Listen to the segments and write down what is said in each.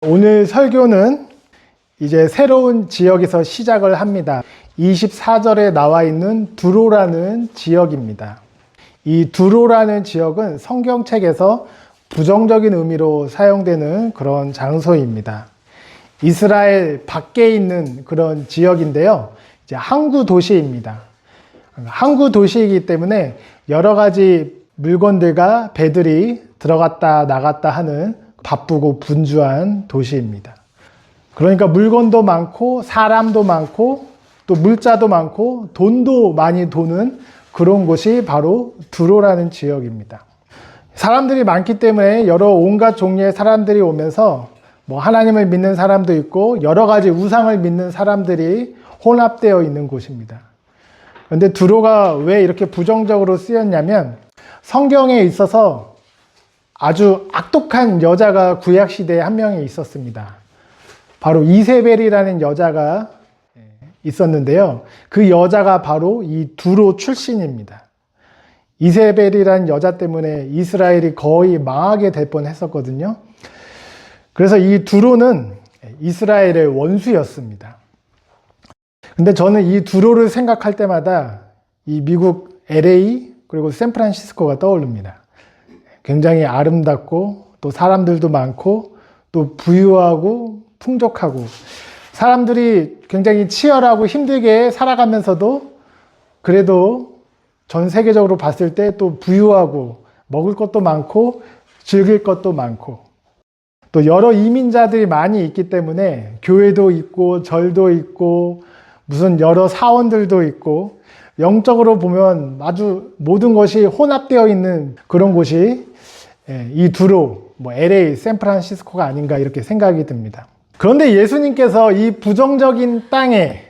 오늘 설교는 이제 새로운 지역에서 시작을 합니다. 24절에 나와 있는 두로라는 지역입니다. 이 두로라는 지역은 성경책에서 부정적인 의미로 사용되는 그런 장소입니다. 이스라엘 밖에 있는 그런 지역인데요. 이제 항구 도시입니다. 항구 도시이기 때문에 여러 가지 물건들과 배들이 들어갔다 나갔다 하는 바쁘고 분주한 도시입니다. 그러니까 물건도 많고 사람도 많고 또 물자도 많고 돈도 많이 도는 그런 곳이 바로 두로라는 지역입니다. 사람들이 많기 때문에 여러 온갖 종류의 사람들이 오면서 뭐 하나님을 믿는 사람도 있고 여러 가지 우상을 믿는 사람들이 혼합되어 있는 곳입니다. 그런데 두로가 왜 이렇게 부정적으로 쓰였냐면 성경에 있어서 아주 악독한 여자가 구약시대에 한 명이 있었습니다. 바로 이세벨이라는 여자가 있었는데요. 그 여자가 바로 이 두로 출신입니다. 이세벨이라는 여자 때문에 이스라엘이 거의 망하게 될 뻔했었거든요. 그래서 이 두로는 이스라엘의 원수였습니다. 근데 저는 이 두로를 생각할 때마다 이 미국 LA 그리고 샌프란시스코가 떠오릅니다. 굉장히 아름답고 또 사람들도 많고 또 부유하고 풍족하고 사람들이 굉장히 치열하고 힘들게 살아가면서도 그래도 전 세계적으로 봤을 때 또 부유하고 먹을 것도 많고 즐길 것도 많고 또 여러 이민자들이 많이 있기 때문에 교회도 있고 절도 있고 무슨 여러 사원들도 있고 영적으로 보면 아주 모든 것이 혼합되어 있는 그런 곳이 이 두로, LA, 샌프란시스코가 아닌가 이렇게 생각이 듭니다. 그런데 예수님께서 이 부정적인 땅에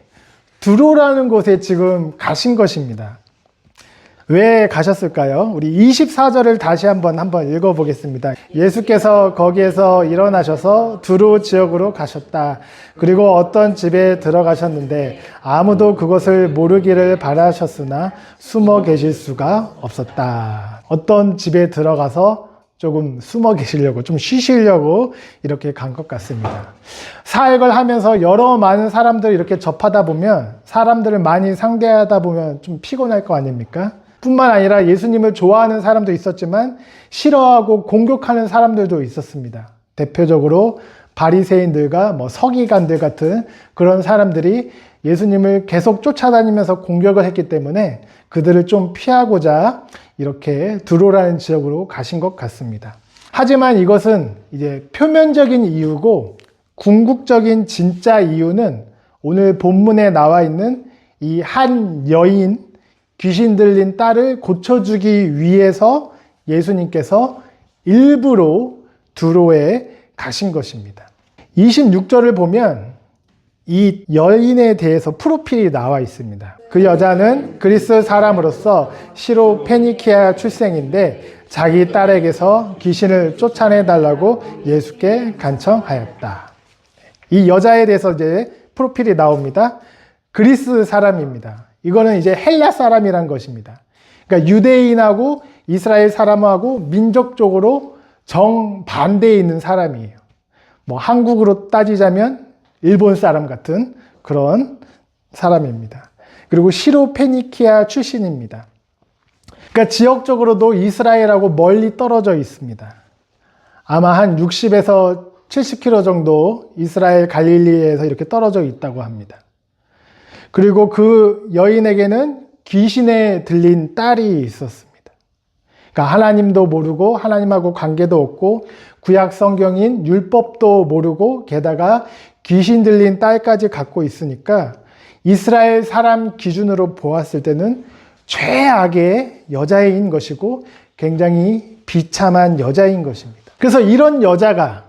두로라는 곳에 지금 가신 것입니다. 왜 가셨을까요? 우리 24절을 다시 한번 읽어보겠습니다. 예수께서 거기에서 일어나셔서 두로 지역으로 가셨다. 그리고 어떤 집에 들어가셨는데 아무도 그것을 모르기를 바라셨으나 숨어 계실 수가 없었다. 어떤 집에 들어가서 조금 숨어 계시려고, 좀 쉬시려고 이렇게 간 것 같습니다. 사역을 하면서 여러 많은 사람들을 이렇게 접하다 보면, 사람들을 많이 상대하다 보면 좀 피곤할 거 아닙니까? 뿐만 아니라 예수님을 좋아하는 사람도 있었지만 싫어하고 공격하는 사람들도 있었습니다. 대표적으로 바리새인들과 서기관들 같은 그런 사람들이 예수님을 계속 쫓아다니면서 공격을 했기 때문에 그들을 좀 피하고자 이렇게 두로라는 지역으로 가신 것 같습니다. 하지만 이것은 이제 표면적인 이유고 궁극적인 진짜 이유는 오늘 본문에 나와 있는 이 한 여인, 귀신 들린 딸을 고쳐주기 위해서 예수님께서 일부러 두로에 가신 것입니다. 26절을 보면 이 여인에 대해서 프로필이 나와 있습니다. 그 여자는 그리스 사람으로서 시로 페니키아 출생인데 자기 딸에게서 귀신을 쫓아내달라고 예수께 간청하였다. 이 여자에 대해서 이제 프로필이 나옵니다. 그리스 사람입니다. 이거는 이제 헬라 사람이란 것입니다. 그러니까 유대인하고 이스라엘 사람하고 민족적으로 정반대에 있는 사람이에요. 한국으로 따지자면 일본 사람 같은 그런 사람입니다. 그리고 시로 페니키아 출신입니다. 그러니까 지역적으로도 이스라엘하고 멀리 떨어져 있습니다. 아마 한 60에서 70km 정도 이스라엘 갈릴리에서 이렇게 떨어져 있다고 합니다. 그리고 그 여인에게는 귀신에 들린 딸이 있었습니다. 그러니까 하나님도 모르고 하나님하고 관계도 없고 구약 성경인 율법도 모르고 게다가 귀신 들린 딸까지 갖고 있으니까 이스라엘 사람 기준으로 보았을 때는 최악의 여자인 것이고 굉장히 비참한 여자인 것입니다. 그래서 이런 여자가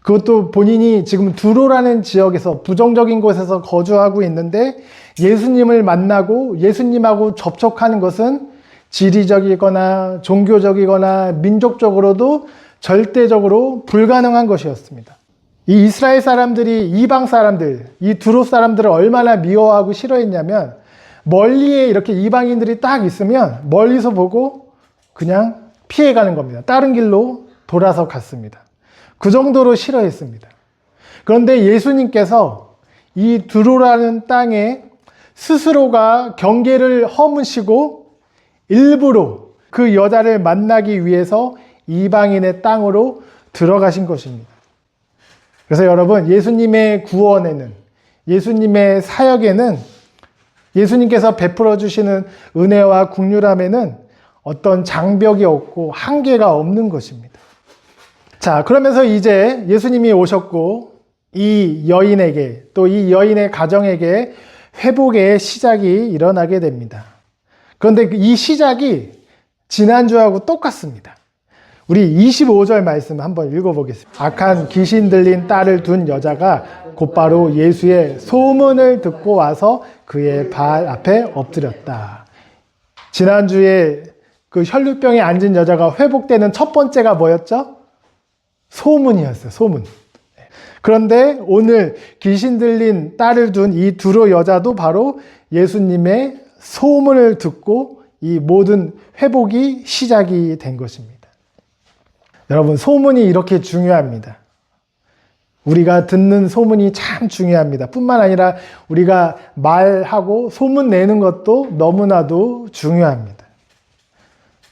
그것도 본인이 지금 두로라는 지역에서 부정적인 곳에서 거주하고 있는데 예수님을 만나고 예수님하고 접촉하는 것은 지리적이거나 종교적이거나 민족적으로도 절대적으로 불가능한 것이었습니다. 이 이스라엘 사람들이 이방 사람들, 이 두로 사람들을 얼마나 미워하고 싫어했냐면 멀리에 이렇게 이방인들이 딱 있으면 멀리서 보고 그냥 피해가는 겁니다. 다른 길로 돌아서 갔습니다. 그 정도로 싫어했습니다. 그런데 예수님께서 이 두로라는 땅에 스스로가 경계를 허무시고 일부러 그 여자를 만나기 위해서 이방인의 땅으로 들어가신 것입니다. 그래서 여러분, 예수님의 구원에는, 예수님의 사역에는, 예수님께서 베풀어 주시는 은혜와 국률함에는 어떤 장벽이 없고 한계가 없는 것입니다. 자, 그러면서 이제 예수님이 오셨고 이 여인에게, 또 이 여인의 가정에게 회복의 시작이 일어나게 됩니다. 그런데 이 시작이 지난주하고 똑같습니다. 우리 25절 말씀 한번 읽어보겠습니다. 악한 귀신 들린 딸을 둔 여자가 곧바로 예수의 소문을 듣고 와서 그의 발 앞에 엎드렸다. 지난주에 그 혈루병에 앉은 여자가 회복되는 첫 번째가 뭐였죠? 소문이었어요. 소문. 그런데 오늘 귀신 들린 딸을 둔 이 두로 여자도 바로 예수님의 소문을 듣고 이 모든 회복이 시작이 된 것입니다. 여러분, 소문이 이렇게 중요합니다. 우리가 듣는 소문이 참 중요합니다. 뿐만 아니라 우리가 말하고 소문 내는 것도 너무나도 중요합니다.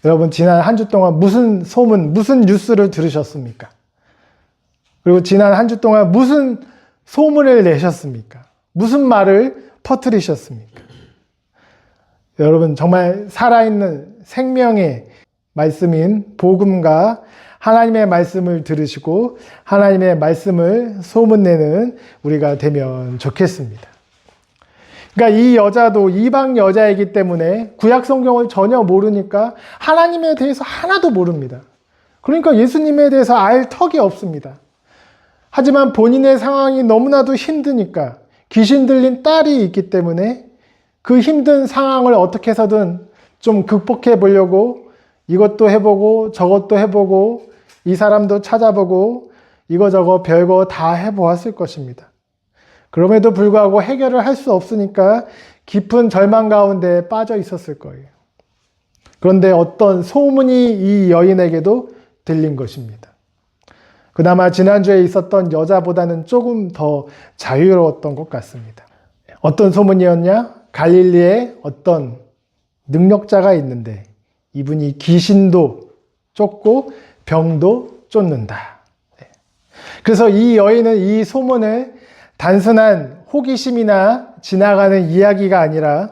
여러분, 지난 한 주 동안 무슨 소문, 무슨 뉴스를 들으셨습니까? 그리고 지난 한 주 동안 무슨 소문을 내셨습니까? 무슨 말을 퍼뜨리셨습니까? 여러분, 정말 살아있는 생명의 말씀인 복음과 하나님의 말씀을 들으시고 하나님의 말씀을 소문내는 우리가 되면 좋겠습니다. 그러니까 이 여자도 이방 여자이기 때문에 구약 성경을 전혀 모르니까 하나님에 대해서 하나도 모릅니다. 그러니까 예수님에 대해서 알 턱이 없습니다. 하지만 본인의 상황이 너무나도 힘드니까 귀신 들린 딸이 있기 때문에 그 힘든 상황을 어떻게 해서든 좀 극복해 보려고 이것도 해보고 저것도 해보고 이 사람도 찾아보고 이거저거 별거 다 해보았을 것입니다. 그럼에도 불구하고 해결을 할 수 없으니까 깊은 절망 가운데 빠져 있었을 거예요. 그런데 어떤 소문이 이 여인에게도 들린 것입니다. 그나마 지난주에 있었던 여자보다는 조금 더 자유로웠던 것 같습니다. 어떤 소문이었냐? 갈릴리에 어떤 능력자가 있는데 이분이 귀신도 쫓고 병도 쫓는다. 그래서 이 여인은 이 소문을 단순한 호기심이나 지나가는 이야기가 아니라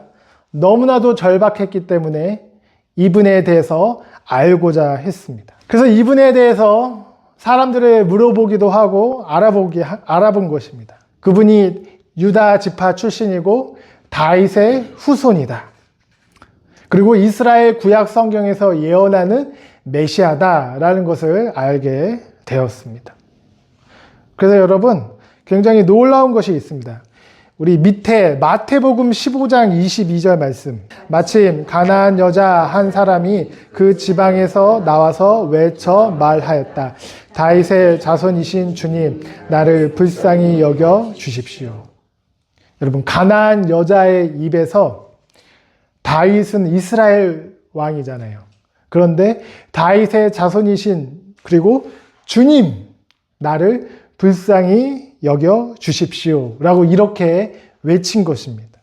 너무나도 절박했기 때문에 이분에 대해서 알고자 했습니다. 그래서 이분에 대해서 사람들을 물어보기도 하고 알아본 것입니다. 그분이 유다 지파 출신이고 다윗의 후손이다. 그리고 이스라엘 구약 성경에서 예언하는 메시아다라는 것을 알게 되었습니다. 그래서 여러분, 굉장히 놀라운 것이 있습니다. 우리 밑에 마태복음 15장 22절 말씀. 마침 가나안 여자 한 사람이 그 지방에서 나와서 외쳐 말하였다. 다윗의 자손이신 주님, 나를 불쌍히 여겨 주십시오. 여러분, 가나안 여자의 입에서 다윗은 이스라엘 왕이잖아요. 그런데 다윗의 자손이신 그리고 주님, 나를 불쌍히 여겨 주십시오 라고 이렇게 외친 것입니다.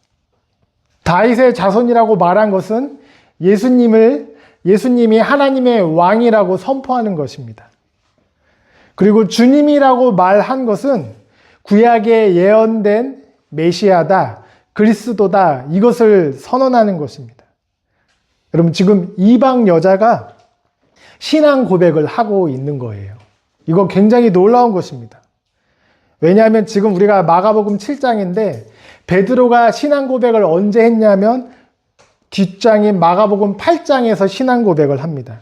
다윗의 자손이라고 말한 것은 예수님이 하나님의 왕이라고 선포하는 것입니다. 그리고 주님이라고 말한 것은 구약에 예언된 메시아다, 그리스도다, 이것을 선언하는 것입니다. 여러분, 지금 이방 여자가 신앙 고백을 하고 있는 거예요. 이거 굉장히 놀라운 것입니다. 왜냐하면 지금 우리가 마가복음 7장인데 베드로가 신앙 고백을 언제 했냐면 뒷장인 마가복음 8장에서 신앙 고백을 합니다.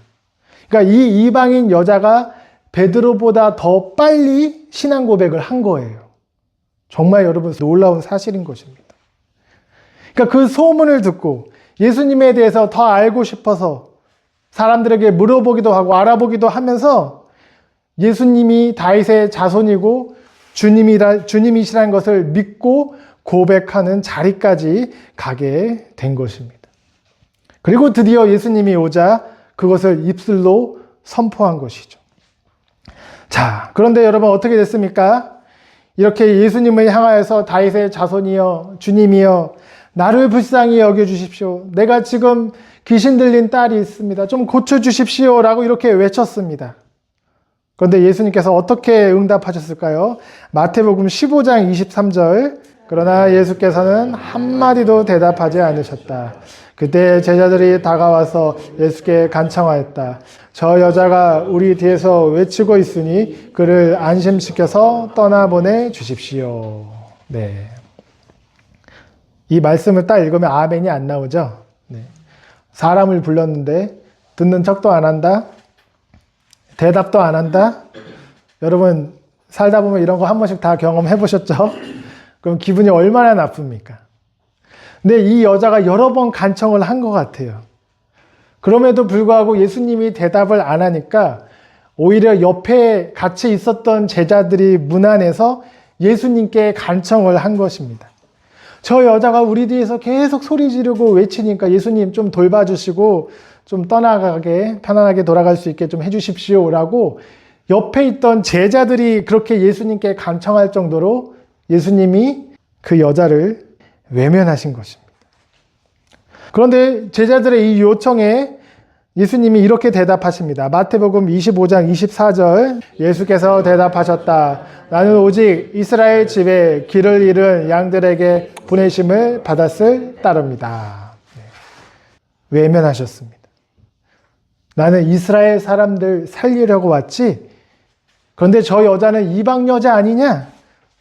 그러니까 이 이방인 여자가 베드로보다 더 빨리 신앙 고백을 한 거예요. 정말 여러분, 놀라운 사실인 것입니다. 그러니까 그 소문을 듣고 예수님에 대해서 더 알고 싶어서 사람들에게 물어보기도 하고 알아보기도 하면서 예수님이 다윗의 자손이고 주님이시라는 것을 믿고 고백하는 자리까지 가게 된 것입니다. 그리고 드디어 예수님이 오자 그것을 입술로 선포한 것이죠. 자, 그런데 여러분, 어떻게 됐습니까? 이렇게 예수님을 향하여서 다윗의 자손이여 주님이여 나를 불쌍히 여겨주십시오. 내가 지금 귀신 들린 딸이 있습니다. 좀 고쳐주십시오 라고 이렇게 외쳤습니다. 그런데 예수님께서 어떻게 응답하셨을까요? 마태복음 15장 23절 그러나 예수께서는 한마디도 대답하지 않으셨다. 그때 제자들이 다가와서 예수께 간청하였다. 저 여자가 우리 뒤에서 외치고 있으니 그를 안심시켜서 떠나보내 주십시오. 네. 이 말씀을 딱 읽으면 아멘이 안 나오죠? 네. 사람을 불렀는데 듣는 척도 안 한다? 대답도 안 한다? 여러분 살다 보면 이런 거 한 번씩 다 경험해 보셨죠? 그럼 기분이 얼마나 나쁩니까? 근데 이 여자가 여러 번 간청을 한 것 같아요. 그럼에도 불구하고 예수님이 대답을 안 하니까 오히려 옆에 같이 있었던 제자들이 문 안에서 예수님께 간청을 한 것입니다. 저 여자가 우리 뒤에서 계속 소리 지르고 외치니까 예수님 좀 돌봐주시고 좀 떠나가게 편안하게 돌아갈 수 있게 좀 해주십시오 라고 옆에 있던 제자들이 그렇게 예수님께 간청할 정도로 예수님이 그 여자를 외면하신 것입니다. 그런데 제자들의 이 요청에 예수님이 이렇게 대답하십니다. 마태복음 25장 24절 예수께서 대답하셨다. 나는 오직 이스라엘 집에 길을 잃은 양들에게 보내심을 받았을 따릅니다. 외면하셨습니다. 나는 이스라엘 사람들 살리려고 왔지. 그런데 저 여자는 이방 여자 아니냐?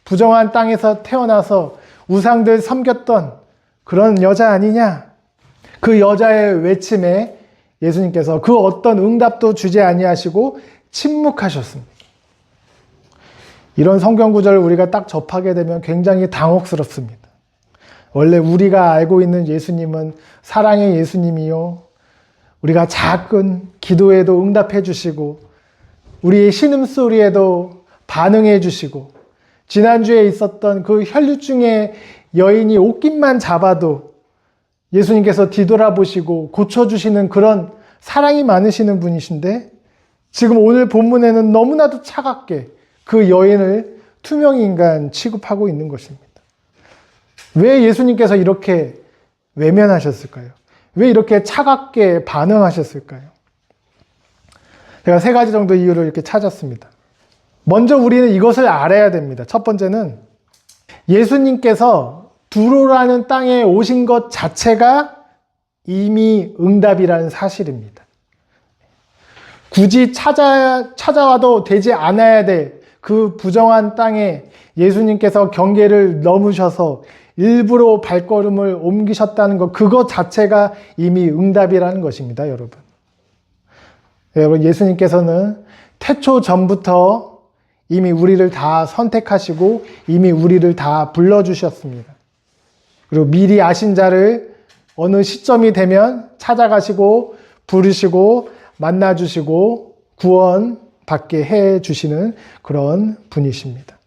부정한 땅에서 태어나서 우상들 섬겼던 그런 여자 아니냐? 그 여자의 외침에 예수님께서 그 어떤 응답도 주지 아니하시고 침묵하셨습니다. 이런 성경 구절을 우리가 딱 접하게 되면 굉장히 당혹스럽습니다. 원래 우리가 알고 있는 예수님은 사랑의 예수님이요. 우리가 작은 기도에도 응답해 주시고 우리의 신음소리에도 반응해 주시고 지난주에 있었던 그 혈류증의 여인이 옷깃만 잡아도 예수님께서 뒤돌아보시고 고쳐주시는 그런 사랑이 많으시는 분이신데 지금 오늘 본문에는 너무나도 차갑게 그 여인을 투명인간 취급하고 있는 것입니다. 왜 예수님께서 이렇게 외면하셨을까요? 왜 이렇게 차갑게 반응하셨을까요? 제가 3가지 정도 이유를 이렇게 찾았습니다. 먼저 우리는 이것을 알아야 됩니다. 첫 번째는 예수님께서 두로라는 땅에 오신 것 자체가 이미 응답이라는 사실입니다. 굳이 찾아와도 되지 않아야 될 그 부정한 땅에 예수님께서 경계를 넘으셔서 일부러 발걸음을 옮기셨다는 것, 그것 자체가 이미 응답이라는 것입니다, 여러분. 여러분, 예수님께서는 태초 전부터 이미 우리를 다 선택하시고 이미 우리를 다 불러주셨습니다. 그리고 미리 아신 자를 어느 시점이 되면 찾아가시고 부르시고 만나주시고 구원받게 해주시는 그런 분이십니다.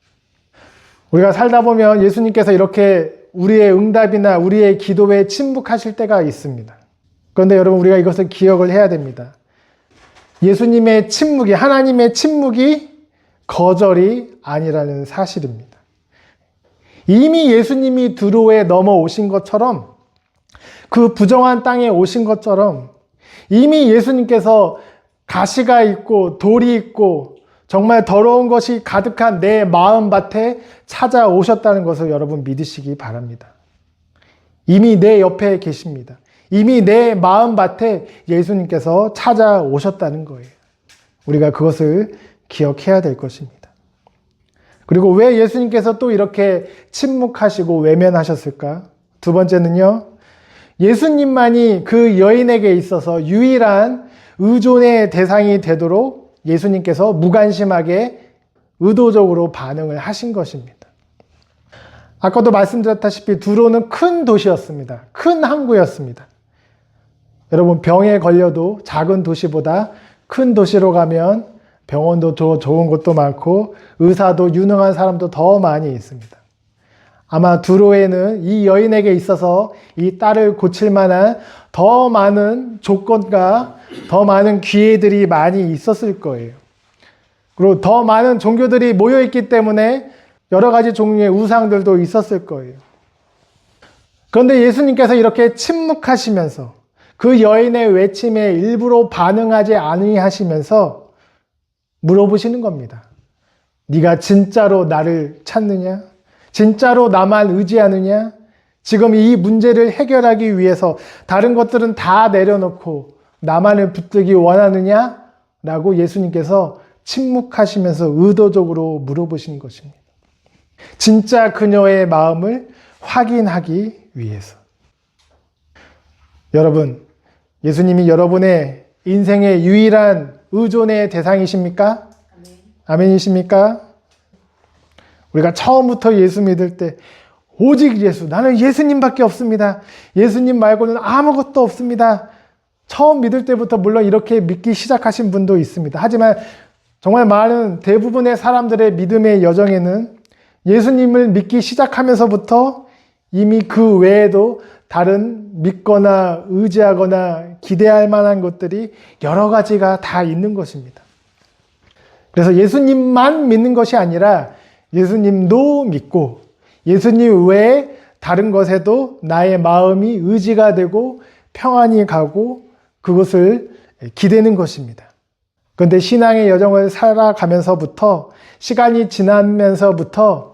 우리가 살다 보면 예수님께서 이렇게 우리의 응답이나 우리의 기도에 침묵하실 때가 있습니다. 그런데 여러분 우리가 이것을 기억을 해야 됩니다. 예수님의 침묵이, 하나님의 침묵이 거절이 아니라는 사실입니다. 이미 예수님이 두로에 넘어오신 것처럼 그 부정한 땅에 오신 것처럼 이미 예수님께서 가시가 있고 돌이 있고 정말 더러운 것이 가득한 내 마음밭에 찾아오셨다는 것을 여러분 믿으시기 바랍니다. 이미 내 옆에 계십니다. 이미 내 마음밭에 예수님께서 찾아오셨다는 거예요. 우리가 그것을 기억해야 될 것입니다. 그리고 왜 예수님께서 또 이렇게 침묵하시고 외면하셨을까? 두 번째는요, 예수님만이 그 여인에게 있어서 유일한 의존의 대상이 되도록 예수님께서 무관심하게 의도적으로 반응을 하신 것입니다. 아까도 말씀드렸다시피 두로는 큰 도시였습니다. 큰 항구였습니다. 여러분 병에 걸려도 작은 도시보다 큰 도시로 가면 병원도 더 좋은 곳도 많고 의사도 유능한 사람도 더 많이 있습니다. 아마 두로에는 이 여인에게 있어서 이 딸을 고칠 만한 더 많은 조건과 더 많은 기회들이 많이 있었을 거예요. 그리고 더 많은 종교들이 모여있기 때문에 여러 가지 종류의 우상들도 있었을 거예요. 그런데 예수님께서 이렇게 침묵하시면서 그 여인의 외침에 일부러 반응하지 아니하시면서 물어보시는 겁니다. 네가 진짜로 나를 찾느냐? 진짜로 나만 의지하느냐? 지금 이 문제를 해결하기 위해서 다른 것들은 다 내려놓고 나만을 붙들기 원하느냐? 라고 예수님께서 침묵하시면서 의도적으로 물어보신 것입니다. 진짜 그녀의 마음을 확인하기 위해서. 여러분, 예수님이 여러분의 인생의 유일한 의존의 대상이십니까? 아멘이십니까? 우리가 처음부터 예수 믿을 때 오직 예수, 나는 예수님밖에 없습니다. 예수님 말고는 아무것도 없습니다. 처음 믿을 때부터 물론 이렇게 믿기 시작하신 분도 있습니다. 하지만 정말 많은 대부분의 사람들의 믿음의 여정에는 예수님을 믿기 시작하면서부터 이미 그 외에도 다른 믿거나 의지하거나 기대할 만한 것들이 여러 가지가 다 있는 것입니다. 그래서 예수님만 믿는 것이 아니라 예수님도 믿고 예수님 외에 다른 것에도 나의 마음이 의지가 되고 평안이 가고 그것을 기대는 것입니다. 그런데 신앙의 여정을 살아가면서부터 시간이 지나면서부터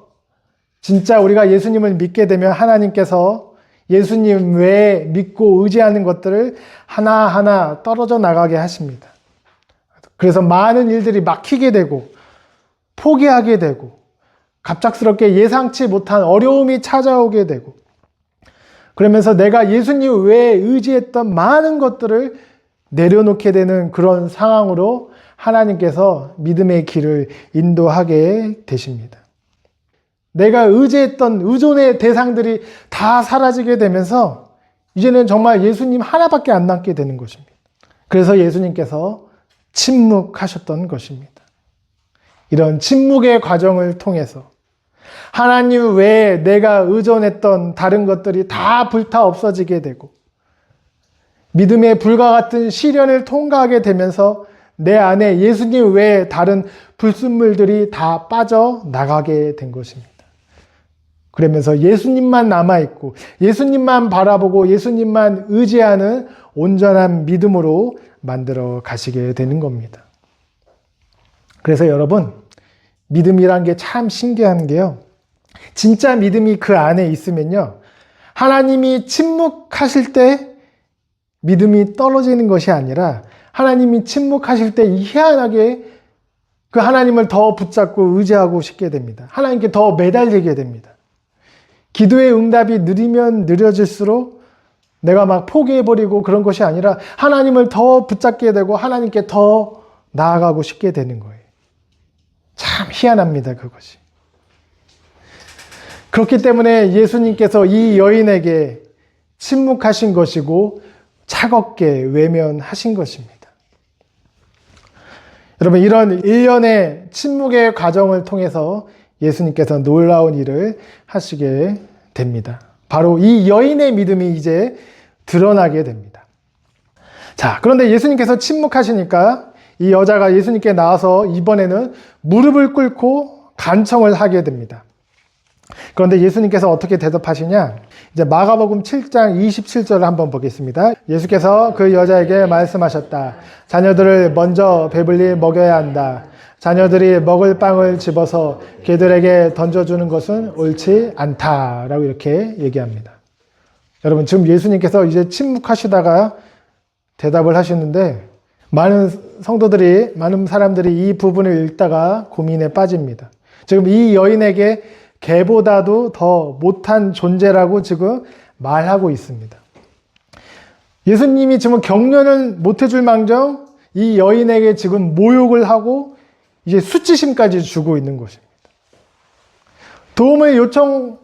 진짜 우리가 예수님을 믿게 되면 하나님께서 예수님 외에 믿고 의지하는 것들을 하나하나 떨어져 나가게 하십니다. 그래서 많은 일들이 막히게 되고 포기하게 되고 갑작스럽게 예상치 못한 어려움이 찾아오게 되고 그러면서 내가 예수님 외에 의지했던 많은 것들을 내려놓게 되는 그런 상황으로 하나님께서 믿음의 길을 인도하게 되십니다. 내가 의지했던 의존의 대상들이 다 사라지게 되면서 이제는 정말 예수님 하나밖에 안 남게 되는 것입니다. 그래서 예수님께서 침묵하셨던 것입니다. 이런 침묵의 과정을 통해서 하나님 외에 내가 의존했던 다른 것들이 다 불타 없어지게 되고 믿음의 불과 같은 시련을 통과하게 되면서 내 안에 예수님 외에 다른 불순물들이 다 빠져나가게 된 것입니다. 그러면서 예수님만 남아있고 예수님만 바라보고 예수님만 의지하는 온전한 믿음으로 만들어 가시게 되는 겁니다. 그래서 여러분, 믿음이란 게 참 신기한 게요. 진짜 믿음이 그 안에 있으면요. 하나님이 침묵하실 때 믿음이 떨어지는 것이 아니라 하나님이 침묵하실 때 희한하게 그 하나님을 더 붙잡고 의지하고 싶게 됩니다. 하나님께 더 매달리게 됩니다. 기도의 응답이 느리면 느려질수록 내가 막 포기해버리고 그런 것이 아니라 하나님을 더 붙잡게 되고 하나님께 더 나아가고 싶게 되는 거예요. 참 희한합니다, 그것이. 그렇기 때문에 예수님께서 이 여인에게 침묵하신 것이고 차갑게 외면하신 것입니다. 여러분, 이런 일련의 침묵의 과정을 통해서 예수님께서 놀라운 일을 하시게 됩니다. 바로 이 여인의 믿음이 이제 드러나게 됩니다. 자, 그런데 예수님께서 침묵하시니까 이 여자가 예수님께 나와서 이번에는 무릎을 꿇고 간청을 하게 됩니다. 그런데 예수님께서 어떻게 대답하시냐? 이제 마가복음 7장 27절을 한번 보겠습니다. 예수께서 그 여자에게 말씀하셨다. 자녀들을 먼저 배불리 먹여야 한다. 자녀들이 먹을 빵을 집어서 개들에게 던져주는 것은 옳지 않다라고 이렇게 얘기합니다. 여러분, 지금 예수님께서 이제 침묵하시다가 대답을 하시는데 많은 성도들이, 많은 사람들이 이 부분을 읽다가 고민에 빠집니다. 지금 이 여인에게 개보다도 더 못한 존재라고 지금 말하고 있습니다. 예수님이 지금 격려를 못 해줄 망정 이 여인에게 지금 모욕을 하고 이제 수치심까지 주고 있는 것입니다. 도움을 요청하라고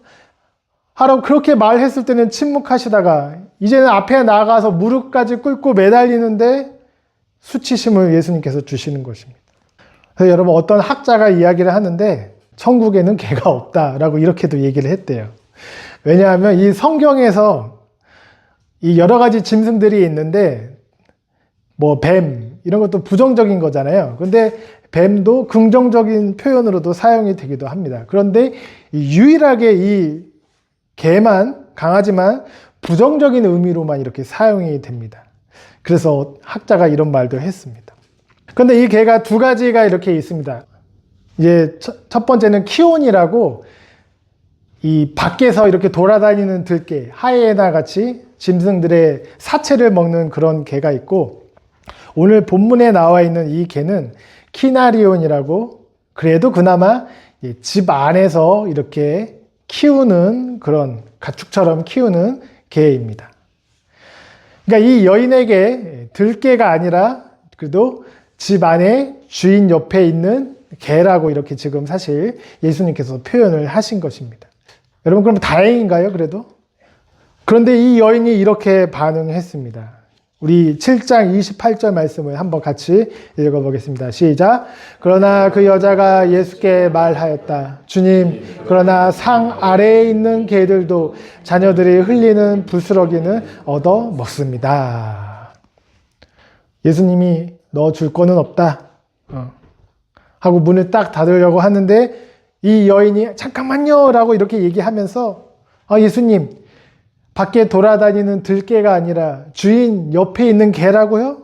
그렇게 말했을 때는 침묵하시다가 이제는 앞에 나가서 무릎까지 꿇고 매달리는데 수치심을 예수님께서 주시는 것입니다. 그래서 여러분, 어떤 학자가 이야기를 하는데 천국에는 개가 없다라고 이렇게도 얘기를 했대요. 왜냐하면 이 성경에서 이 여러 가지 짐승들이 있는데 뭐 뱀 이런 것도 부정적인 거잖아요. 근데 뱀도 긍정적인 표현으로도 사용이 되기도 합니다. 그런데 유일하게 이 개만, 강아지만 부정적인 의미로만 이렇게 사용이 됩니다. 그래서 학자가 이런 말도 했습니다. 그런데 이 개가 두 가지가 이렇게 있습니다. 이제 첫 번째는 키온이라고 이 밖에서 이렇게 돌아다니는 들개, 하이에나 같이 짐승들의 사체를 먹는 그런 개가 있고, 오늘 본문에 나와 있는 이 개는 키나리온이라고, 그래도 그나마 집 안에서 이렇게 키우는 그런 가축처럼 키우는 개입니다. 그러니까 이 여인에게 들개가 아니라 그래도 집 안에 주인 옆에 있는 개라고 이렇게 지금 사실 예수님께서 표현을 하신 것입니다. 여러분, 그럼 다행인가요, 그래도? 그런데 이 여인이 이렇게 반응했습니다. 우리 7장 28절 말씀을 한번 같이 읽어보겠습니다. 시작. 그러나 그 여자가 예수께 말하였다. 주님, 그러나 상 아래에 있는 개들도 자녀들이 흘리는 부스러기는 얻어 먹습니다. 예수님이 너 줄 거는 없다 하고 문을 딱 닫으려고 하는데, 이 여인이 잠깐만요 라고 이렇게 얘기하면서, 예수님, 밖에 돌아다니는 들개가 아니라 주인 옆에 있는 개라고요?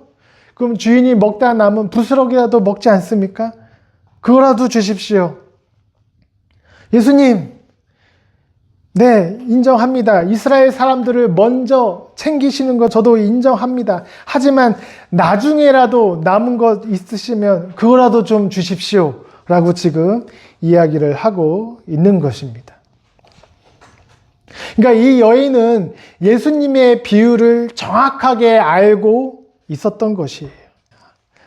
그럼 주인이 먹다 남은 부스러기라도 먹지 않습니까? 그거라도 주십시오. 예수님, 네, 인정합니다. 이스라엘 사람들을 먼저 챙기시는 거 저도 인정합니다. 하지만 나중에라도 남은 것 있으시면 그거라도 좀 주십시오 라고 지금 이야기를 하고 있는 것입니다. 그러니까 이 여인은 예수님의 비유를 정확하게 알고 있었던 것이에요.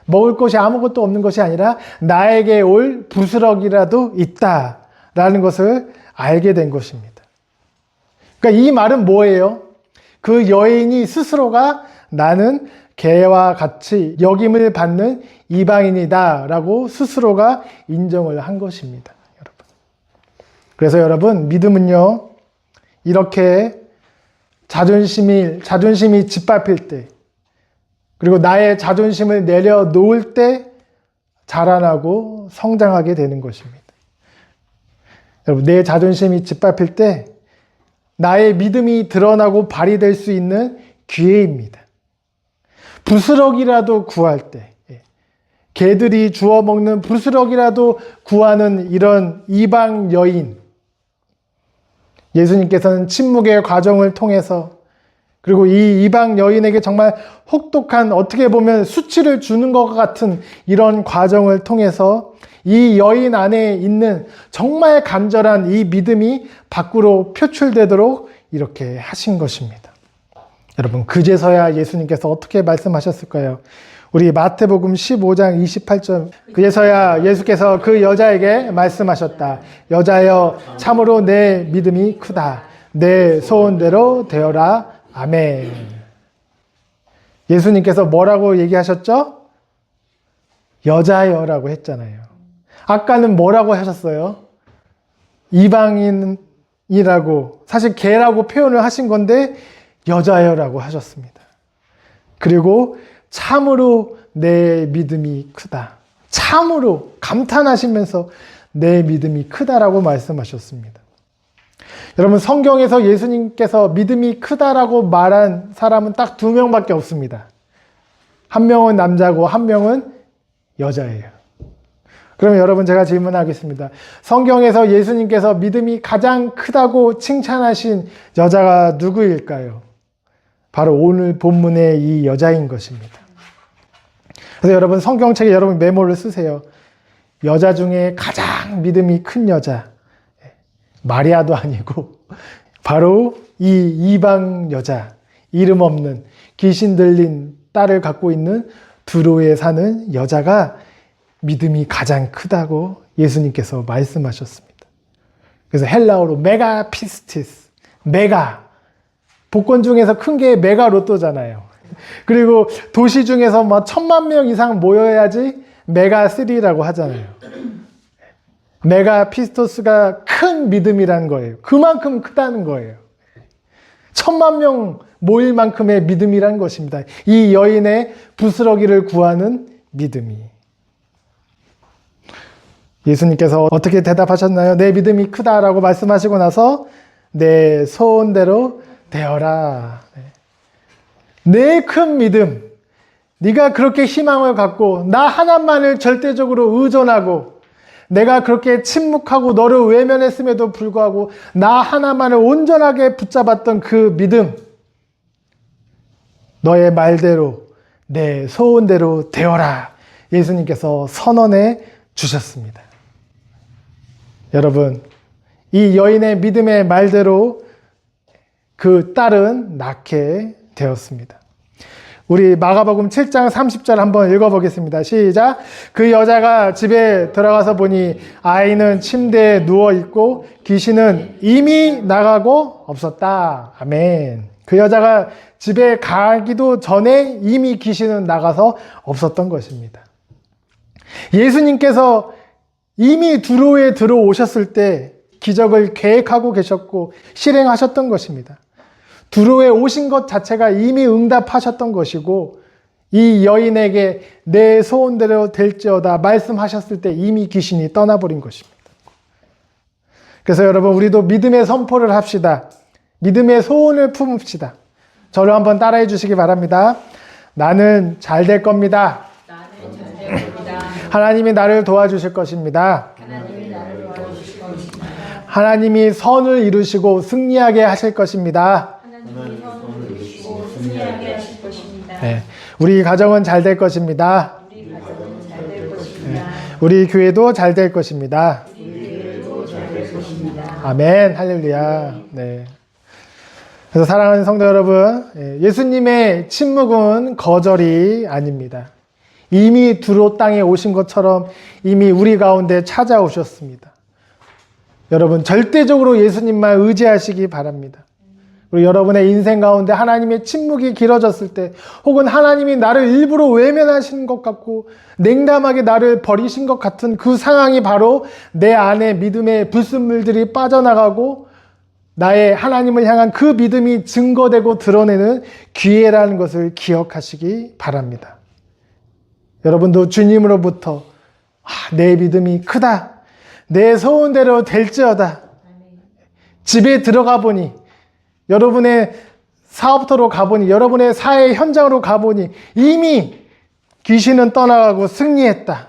먹을 것이 아무것도 없는 것이 아니라 나에게 올 부스러기라도 있다라는 것을 알게 된 것입니다. 그러니까 이 말은 뭐예요? 그 여인이 스스로가 나는 개와 같이 여김을 받는 이방인이다 라고 스스로가 인정을 한 것입니다. 여러분. 그래서 여러분, 믿음은요, 이렇게 자존심이 짓밟힐 때, 그리고 나의 자존심을 내려놓을 때 자라나고 성장하게 되는 것입니다. 여러분, 내 자존심이 짓밟힐 때 나의 믿음이 드러나고 발휘될 수 있는 기회입니다. 부스럭이라도 구할 때, 개들이 주워 먹는 부스럭이라도 구하는 이런 이방 여인, 예수님께서는 침묵의 과정을 통해서, 그리고 이 이방 여인에게 정말 혹독한, 어떻게 보면 수치를 주는 것 같은 이런 과정을 통해서 이 여인 안에 있는 정말 간절한 이 믿음이 밖으로 표출되도록 이렇게 하신 것입니다. 여러분, 그제서야 예수님께서 어떻게 말씀하셨을까요? 우리 마태복음 15장 28절, 그제서야 예수께서 그 여자에게 말씀하셨다. 여자여, 참으로 내 믿음이 크다. 내 소원대로 되어라. 아멘. 예수님께서 뭐라고 얘기하셨죠? 여자여라고 했잖아요. 아까는 뭐라고 하셨어요? 이방인이라고, 사실 개라고 표현을 하신 건데 여자여라고 하셨습니다. 그리고 참으로 내 믿음이 크다. 참으로 감탄하시면서 내 믿음이 크다라고 말씀하셨습니다. 여러분, 성경에서 예수님께서 믿음이 크다라고 말한 사람은 딱 2명밖에 없습니다. 한 명은 남자고 한 명은 여자예요. 그러면 여러분, 제가 질문하겠습니다. 성경에서 예수님께서 믿음이 가장 크다고 칭찬하신 여자가 누구일까요? 바로 오늘 본문의 이 여자인 것입니다. 그래서 여러분, 성경책에 여러분 메모를 쓰세요. 여자 중에 가장 믿음이 큰 여자, 마리아도 아니고 바로 이 이방 여자, 이름 없는 귀신 들린 딸을 갖고 있는 두로에 사는 여자가 믿음이 가장 크다고 예수님께서 말씀하셨습니다. 그래서 헬라어로 메가 피스티스, 메가, 복권 중에서 큰 게 메가 로또잖아요. 그리고 도시 중에서 뭐 1000만 명 이상 모여야지 메가 3라고 하잖아요. 메가 피스토스가 큰 믿음이라는 거예요. 그만큼 크다는 거예요. 1000만 명 모일 만큼의 믿음이라는 것입니다. 이 여인의 부스러기를 구하는 믿음이. 예수님께서 어떻게 대답하셨나요? 내 믿음이 크다라고 말씀하시고 나서 내 소원대로 되어라. 내 큰 믿음, 네가 그렇게 희망을 갖고 나 하나만을 절대적으로 의존하고 내가 그렇게 침묵하고 너를 외면했음에도 불구하고 나 하나만을 온전하게 붙잡았던 그 믿음, 너의 말대로 내 소원대로 되어라. 예수님께서 선언해 주셨습니다. 여러분, 이 여인의 믿음의 말대로 그 딸은 낳게 되었습니다. 우리 마가복음 7장 30절 한번 읽어보겠습니다. 시작. 그 여자가 집에 들어가서 보니 아이는 침대에 누워있고 귀신은 이미 나가고 없었다. 아멘. 그 여자가 집에 가기도 전에 이미 귀신은 나가서 없었던 것입니다. 예수님께서 이미 두로에 들어오셨을 때 기적을 계획하고 계셨고 실행하셨던 것입니다. 두로에 오신 것 자체가 이미 응답하셨던 것이고 이 여인에게 내 소원대로 될지어다 말씀하셨을 때 이미 귀신이 떠나버린 것입니다. 그래서 여러분, 우리도 믿음의 선포를 합시다. 믿음의 소원을 품읍시다. 저를 한번 따라해 주시기 바랍니다. 나는 잘 될 겁니다. 하나님이 나를 도와주실 것입니다. 하나님이 선을 이루시고 승리하게 하실 것입니다. 네, 우리 가정은 잘 될 것입니다. 우리 교회도 잘 될 것입니다. 아멘, 할렐루야. 네. 그래서 사랑하는 성도 여러분, 예수님의 침묵은 거절이 아닙니다. 이미 두로 땅에 오신 것처럼 이미 우리 가운데 찾아오셨습니다. 여러분, 절대적으로 예수님만 의지하시기 바랍니다. 그리고 여러분의 인생 가운데 하나님의 침묵이 길어졌을 때, 혹은 하나님이 나를 일부러 외면하시는 것 같고 냉담하게 나를 버리신 것 같은 그 상황이 바로 내 안에 믿음의 불순물들이 빠져나가고 나의 하나님을 향한 그 믿음이 증거되고 드러내는 기회라는 것을 기억하시기 바랍니다. 여러분도 주님으로부터 내 믿음이 크다, 내 소원대로 될지어다, 집에 들어가 보니, 여러분의 사업터로 가보니, 여러분의 사회 현장으로 가보니 이미 귀신은 떠나가고 승리했다.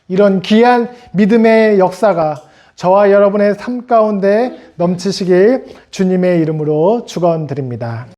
이런 귀한 믿음의 역사가 저와 여러분의 삶 가운데 넘치시길 주님의 이름으로 축원드립니다.